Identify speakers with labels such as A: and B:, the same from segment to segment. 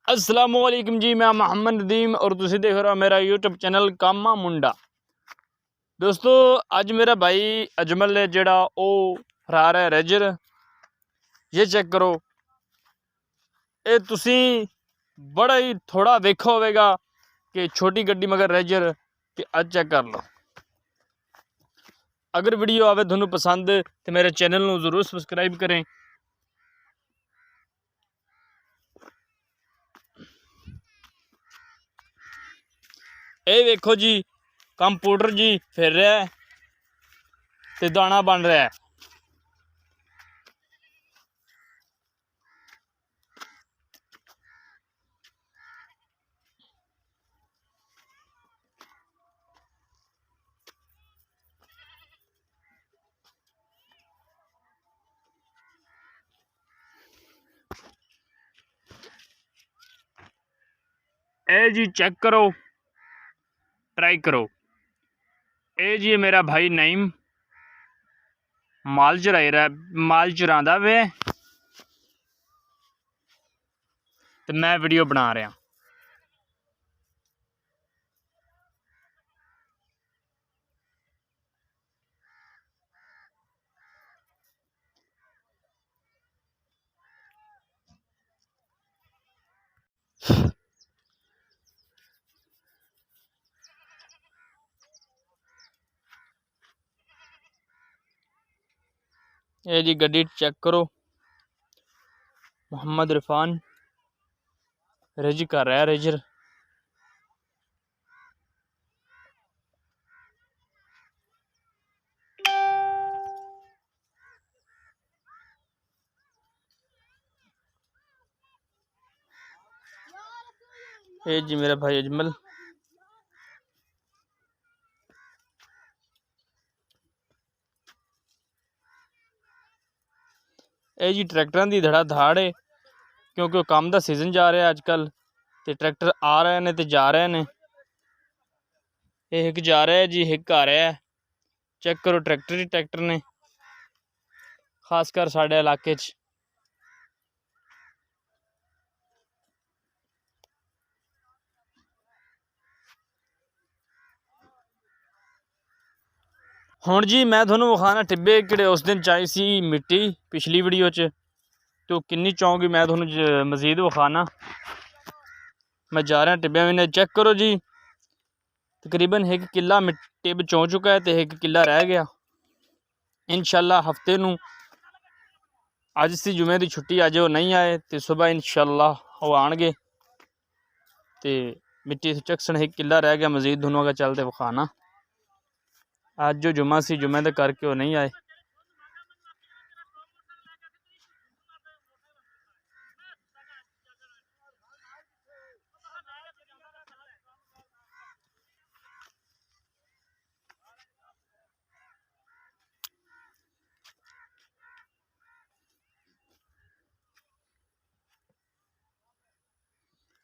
A: अस्सलामुअलैकुम जी, मैं मोहम्मद नदीम और तुसी देख रहे हो मेरा यूट्यूब चैनल कामा मुंडा। दोस्तों अज मेरा भाई अजमल है जेड़ा ओ हरा रहा है रेजर। ये चेक करो, ये तुसी बड़ा ही थोड़ा देखा होगा कि छोटी गड्डी मगर रेजर कि अज चेक कर लो। अगर वीडियो आवे थोनू पसंद तो मेरे चैनल नू जरूर सब्सक्राइब करें। ये देखो जी, कंप्यूटर जी फिर रहा है ते दाना बन रहा है। ए जी चेक करो, ट्राई करो। ए जी मेरा भाई नईम माल चरांदा वे ते मैं वीडियो बना रहा। ये जी गड्डी चेक करो, मोहम्मद इरफान रेज कर रहा है रेजर। ये जी मेरा भाई अजमल। ये जी ट्रैक्टर की धड़ा धाड़ है, क्योंकि काम का सीजन जा रहा है अजकल, तो ट्रैक्टर आ रहे हैं तो जा रहे हैं। ये एक जा रहा है जी, एक आ रहा है। चेक करो ट्रैक्टर ही ट्रैक्टर ने, खासकर साढ़े इलाके च। हुण जी मैं थोनू विखाना टिब्बे किहड़े उस दिन चाही सी मिट्टी पिछली वीडियो च, तो किन्नी चाहूँगी मैं थोनू मजीद विखाना। मैं जा रहा टिब्बे में, चेक करो जी, तकरीबन एक किला टिब चो चुका है तो एक किला रह गया। इंशाल्लाह हफ्ते नू अज सी जुमे की छुट्टी, अज वो नहीं आए तो सुबह इंशाल्लाह वो आएंगे तो मिट्टी चकसन। एक किला रह गया मजीद, दोनों का चलते विखाना। अज जो जुमा सी जुमे के करके वो नहीं आए।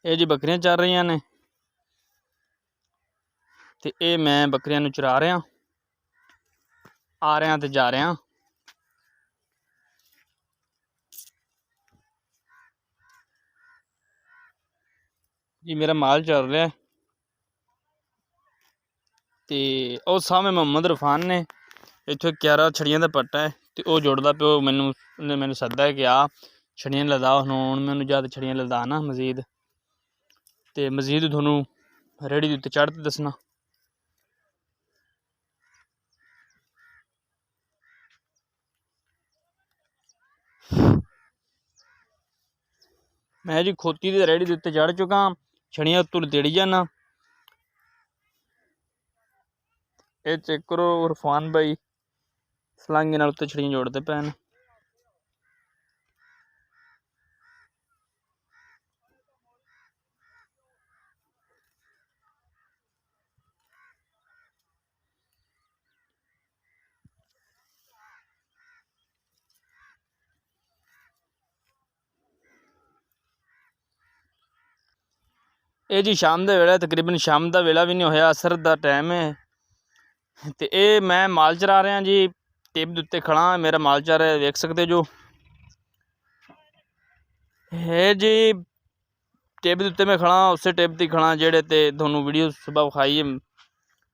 A: ये जी बकरियां चल रही ने, तो ये मैं बकरियां नू चरा रहा, आ रहा तो जा रहा। जी मेरा माल चल रहा है, तो उस सामने मोहम्मद इरफान ने इतों 11 छड़ियां का पट्टा है, तो वह जुड़ता प्यो। मैनू सद्दा है कि आ छड़ियां लदा। हूँ मैं ज़्यादा छड़ियां लदा ना मजीद, तो मजीद थोनू रेहड़ी उत्ते चढ़ दसना। मैं जी खोती की रेहड़ी उत्ते चढ़ चुका, छड़ियां उत्तों लतेड़ी जाना। ये चेक करो इरफान भाई सलांगे नाल उत्ते छड़ियां जोड़ते पे ने। ये जी शाम का वेला, तकरीबन शाम का वेला भी नहीं होया, असर का टाइम है। तो ये मैं माल चरा रहा जी, टिब दे उत्ते खड़ा मेरा माल चरा रहा, देख सकते जो है जी। टिप के उत्ते मैं खड़ा उस टिप ते खड़ा जेह्ड़े ते तुहानूं वीडियो सुबह विखाई है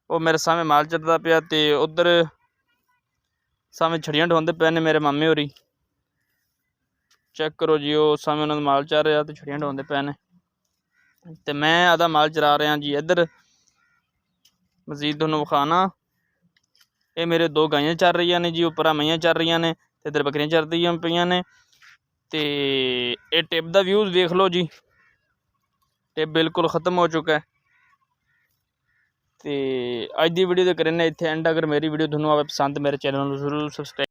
A: वो मेरे सामने माल चरदा पिया ते उधर सामने छड़ियां ढोंदे पे ने मेरे मामे होरी चेक करो जी वो सामने उन्होंने माल चर रहा तो छड़ियां ढोंदे पे ने ते मैं आधा माल चरा रहा जी। इधर मजीद तुहानूं विखाना ये मेरे दो गाइयां चर रही ने जी उपरा मईयां चर रही ने ते इधर बकरियां चरदियां पईयां ने ते ये टिप दा व्यूज़ देख लो जी। टिप बिल्कुल ख़त्म हो चुका है ते अज दी वीडियो दे करने इत्थे एंड। अगर मेरी वीडियो तुहानूं आवे पसंद मेरे चैनल नूं जरूर सबसक्राइब